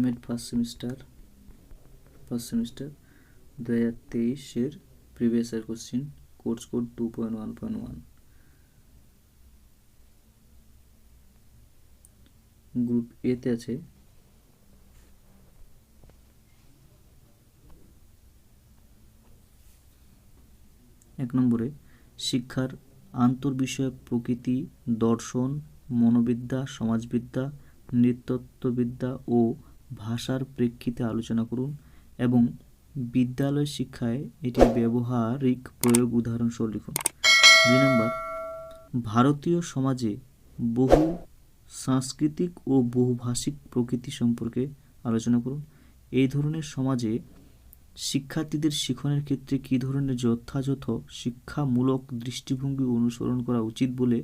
M.Ed. first semester 2023 previous year question, course code 2.1.1। Group এতে আছে এক নম্বরে শিক্ষার আন্তর্বিষয়ক প্রকৃতি, দর্শন, মনোবিদ্যা, সমাজবিদ্যা, নৃতত্ত্ববিদ্যা ও ভাষার প্রেক্ষিতে আলোচনা করুন এবং বিদ্যালয় শিক্ষায় এটির ব্যবহারিক প্রয়োগ উদাহরণসহ লিখুন। 2 নম্বর, ভারতীয় সমাজে বহু সাংস্কৃতিক ও বহুভাষিক প্রকৃতি সম্পর্কে আলোচনা করুন। এই ধরনের সমাজে শিক্ষার্থীদের শিক্ষণের ক্ষেত্রে কী ধরনের যথাযথ শিক্ষামূলক দৃষ্টিভঙ্গি অনুসরণ করা উচিত বলে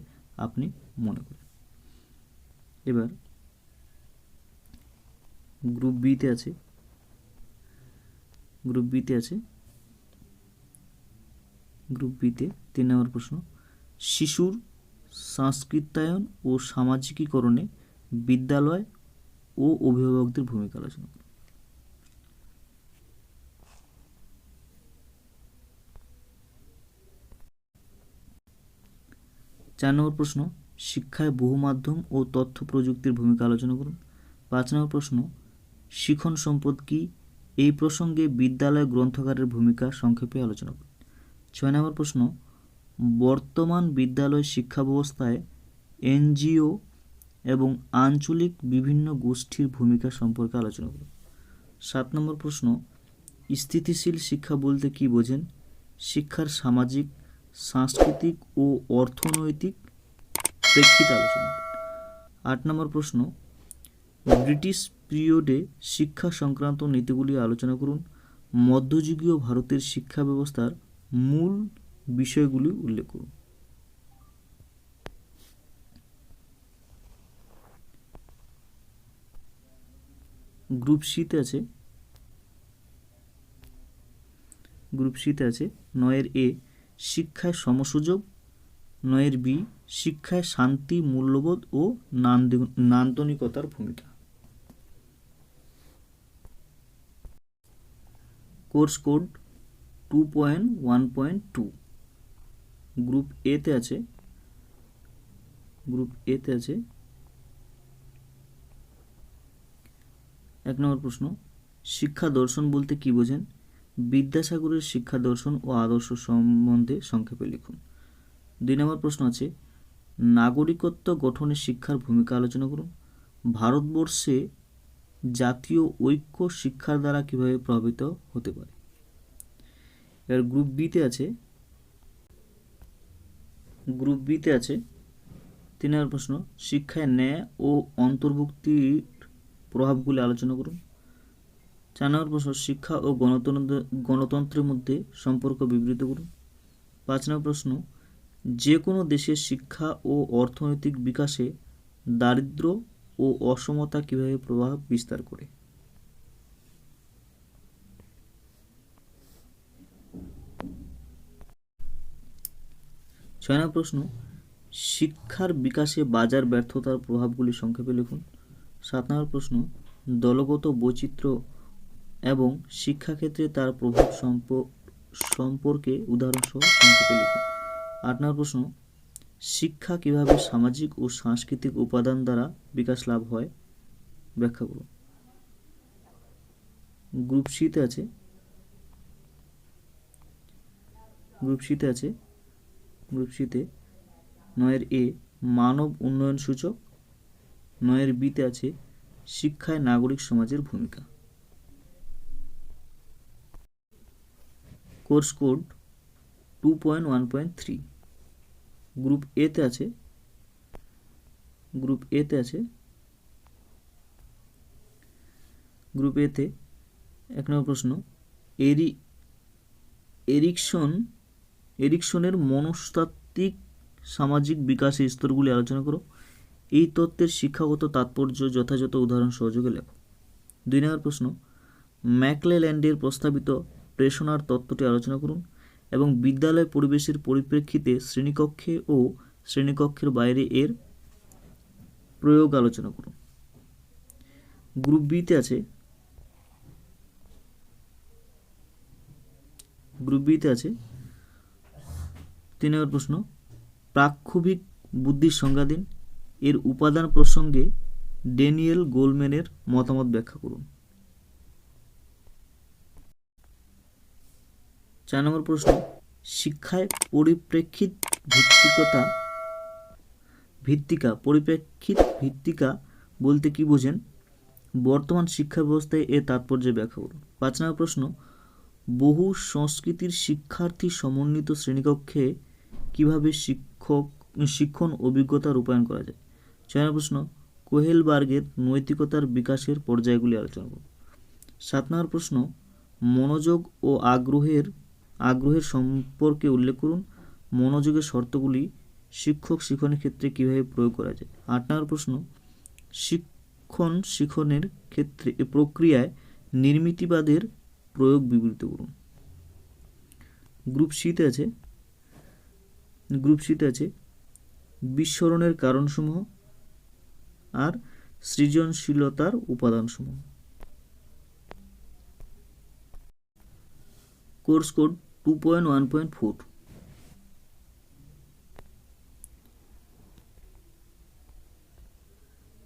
আপনি মনে করেন। এবার গ্রুপ বিতে আছে 3 নম্বর প্রশ্ন, শিশুর সংস্কৃতায়ন ও সামাজিকীকরণে বিদ্যালয় ও অভিভাবকদের ভূমিকা আলোচনা করুন। 4 নম্বর প্রশ্ন, শিক্ষায় বহুমাধ্যম ও তথ্য প্রযুক্তির ভূমিকা আলোচনা করুন। 5 নম্বর প্রশ্ন, শিখন সম্পদ কি? এই প্রসঙ্গে বিদ্যালয় গ্রন্থাগারের ভূমিকা সংক্ষেপে আলোচনা করুন। 6 নম্বর প্রশ্ন, বর্তমান বিদ্যালয় শিক্ষা ব্যবস্থায় এনজিও এবং আঞ্চলিক বিভিন্ন গোষ্ঠীর ভূমিকা সম্পর্কে আলোচনা করুন। 7 নম্বর প্রশ্ন, স্থিতিশীল শিক্ষা বলতে কি বোঝেন? শিক্ষার সামাজিক, সাংস্কৃতিক ও অর্থনৈতিক প্রেক্ষিতে আলোচনা করুন। 8 নম্বর প্রশ্ন, ব্রিটিশ পিরিয়ডে শিক্ষা সংক্রান্ত নীতিগুলি আলোচনা করুন। মধ্যযুগীয় ভারতের শিক্ষা ব্যবস্থার মূল বিষয়গুলি উল্লেখ করুন। গ্রুপ সিতে আছে 9 এ শিক্ষায় সমসুযোগ, 9 বি শিক্ষায় শান্তি, মূল্যবোধ ও নান্দনিকতার ভূমিকা। Course code 2.1.2। গ্রুপ এতে আছে 1 নম্বর প্রশ্ন, শিক্ষা দর্শন বলতে কি বোঝেন? বিদ্যাসাগরের শিক্ষা দর্শন ও আদর্শ সম্বন্ধে সংক্ষেপে লিখুন। 2 নম্বর প্রশ্ন আছে, নাগরিকত্ব গঠনে শিক্ষার ভূমিকা আলোচনা করুন। ভারতবর্ষে জাতীয় ঐক্য শিক্ষার দ্বারা কিভাবে প্রভাবিত হতে পারে। এর গ্রুপ বিতে আছে 3 নম্বর প্রশ্ন, শিক্ষায় ন্যায় ও অন্তর্ভুক্তির প্রভাবগুলি আলোচনা করুন। 4 নম্বর প্রশ্ন, শিক্ষা ও গণতন্ত্রের মধ্যে সম্পর্ক বিবৃত করুন। 5 নম্বর প্রশ্ন, যে কোনো দেশের শিক্ষা ও অর্থনৈতিক বিকাশে দারিদ্র্য ও অসমতা কিভাবে প্রভাব বিস্তার করে। 6 নম্বর প্রশ্ন, শিক্ষার বিকাশে বাজার ব্যর্থতার প্রভাবগুলি সংক্ষেপে লিখুন। 7 নম্বর প্রশ্ন, দলগত বৈচিত্র্য এবং শিক্ষাক্ষেত্রে তার প্রভাব সম্পর্কে উদাহরণসহ সংক্ষেপে লিখুন। 8 নম্বর প্রশ্ন, শিক্ষা কিভাবে সামাজিক ও সাংস্কৃতিক উপাদান দ্বারা বিকাশ লাভ হয় ব্যাখ্যা করুন। গ্রুপ সিতে আছে 9 এ মানব উন্নয়ন সূচক, 9 বিতে আছে শিক্ষায় নাগরিক সমাজের ভূমিকা। Course code 2.1.3। গ্রুপ এতে আছে 1 নম্বর প্রশ্ন, এরিকসনের মনস্তাত্ত্বিক সামাজিক বিকাশের স্তরগুলি আলোচনা করো। এই তত্ত্বের শিক্ষাগত তাৎপর্য যথাযথ উদাহরণ সহযোগে লেখো। 2 নম্বর প্রশ্ন, ম্যাকলেল্যান্ডের প্রস্তাবিত প্রেষণার তত্ত্বটি আলোচনা করুন এবং বিদ্যালয় পরিবেশের পরিপ্রেক্ষিতে শ্রেণীকক্ষে ও শ্রেণীকক্ষের বাইরে এর প্রয়োগ আলোচনা করুন। গ্রুপ বিতে আছে 3 নম্বর প্রশ্ন, প্রাক্ষোভিক বুদ্ধির সংজ্ঞা দিন। এর উপাদান প্রসঙ্গে ড্যানিয়েল গোলম্যানের মতামত ব্যাখ্যা করুন। 4 নম্বর প্রশ্ন, শিক্ষায় পরিপ্রেক্ষিত ভিত্তিকা বলতে কি বোঝেন? বর্তমান শিক্ষা ব্যবস্থায় এর তাৎপর্য ব্যাখ্যা করুন। 5 নম্বর প্রশ্ন, বহু সংস্কৃতির শিক্ষার্থী সমন্বিত শ্রেণীকক্ষে কিভাবে শিক্ষণ অভিজ্ঞতা রূপায়ণ করা যায়? 6 নম্বর প্রশ্ন, কোহেলবার্গের নৈতিকতার বিকাশের পর্যায়গুলি আলোচনা করুন। 7 নম্বর প্রশ্ন, মনোযোগ ও আগ্রহের সম্পর্কে উল্লেখ করুন। মনোযোগের শর্তগুলি শিক্ষণের ক্ষেত্রে কিভাবে প্রয়োগ করা যায়? 8 নম্বর প্রশ্ন, শিক্ষণের ক্ষেত্রে প্রক্রিয়ায় নির্মিতিবাদের প্রয়োগ বিবৃত করুন। গ্রুপ সিতে আছে বিস্মরণের কারণসমূহ আর সৃজনশীলতার উপাদানসমূহ। Course code 2.1.4।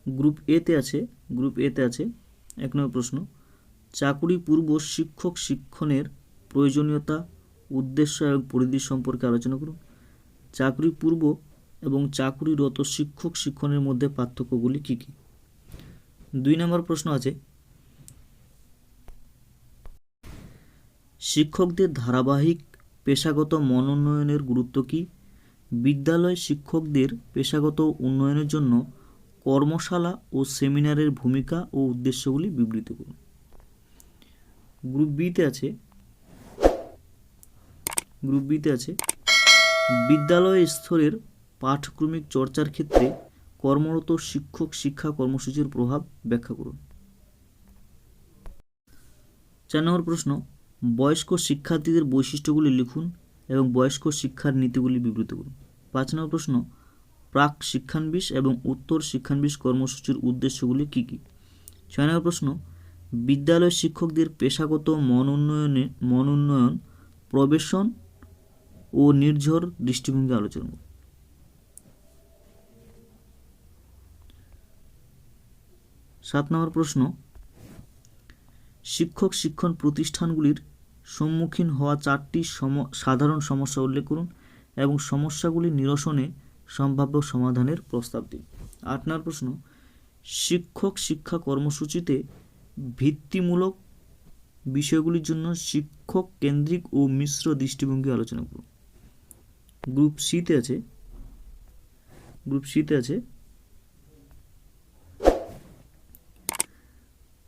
গ্রুপ এতে আছে 1 নম্বর প্রশ্ন, চাকুরি পূর্ব শিক্ষণের প্রয়োজনীয়তা, উদ্দেশ্য এবং পরিধি সম্পর্কে আলোচনা করুন। চাকুরি পূর্ব এবং চাকুরিরত শিক্ষণের মধ্যে পার্থক্যগুলি কী কী? 2 নম্বর প্রশ্ন আছে, শিক্ষকদের ধারাবাহিক পেশাগত মনোন্নয়নের গুরুত্ব কী? বিদ্যালয় শিক্ষকদের পেশাগত উন্নয়নের জন্য কর্মশালা ও সেমিনারের ভূমিকা ও উদ্দেশ্যগুলি বিবৃত করুন। গ্রুপ বিতে আছে বিদ্যালয় স্তরের পাঠক্রমিক চর্চার ক্ষেত্রে কর্মরত শিক্ষক শিক্ষা কর্মসূচির প্রভাব ব্যাখ্যা করুন। 4 নম্বর প্রশ্ন, বয়স্ক শিক্ষার্থীদের বৈশিষ্ট্যগুলি লিখুন এবং বয়স্ক শিক্ষার নীতিগুলি বিবৃত করুন। 5 নম্বর প্রশ্ন, প্রাক শিক্ষানবিশ এবং উত্তর শিক্ষানবিশ কর্মসূচির উদ্দেশ্যগুলি কী কী? 6 নম্বর প্রশ্ন, বিদ্যালয় শিক্ষকদের পেশাগত মনোন্নয়ন, প্রবেশন ও নির্ঝর দৃষ্টিভঙ্গি আলোচনা করুন। 7 নম্বর প্রশ্ন, শিক্ষণ প্রতিষ্ঠানগুলির সম্মুখীন হওয়া 4টি সাধারণ সমস্যা উল্লেখ করুন এবং সমস্যাগুলি নিরসনে সম্ভাব্য সমাধানের প্রস্তাব দিন। 8 নম্বর প্রশ্ন, শিক্ষা কর্মসূচিতে ভিত্তিমূলক বিষয়গুলির জন্য শিক্ষক কেন্দ্রিক ও মিশ্র দৃষ্টিভঙ্গি আলোচনা করুন। গ্রুপ সিতে আছে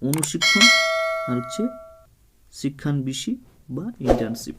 অনুশিক্ষণ আর শিক্ষানবিশি বা ইন্টার্নশিপ।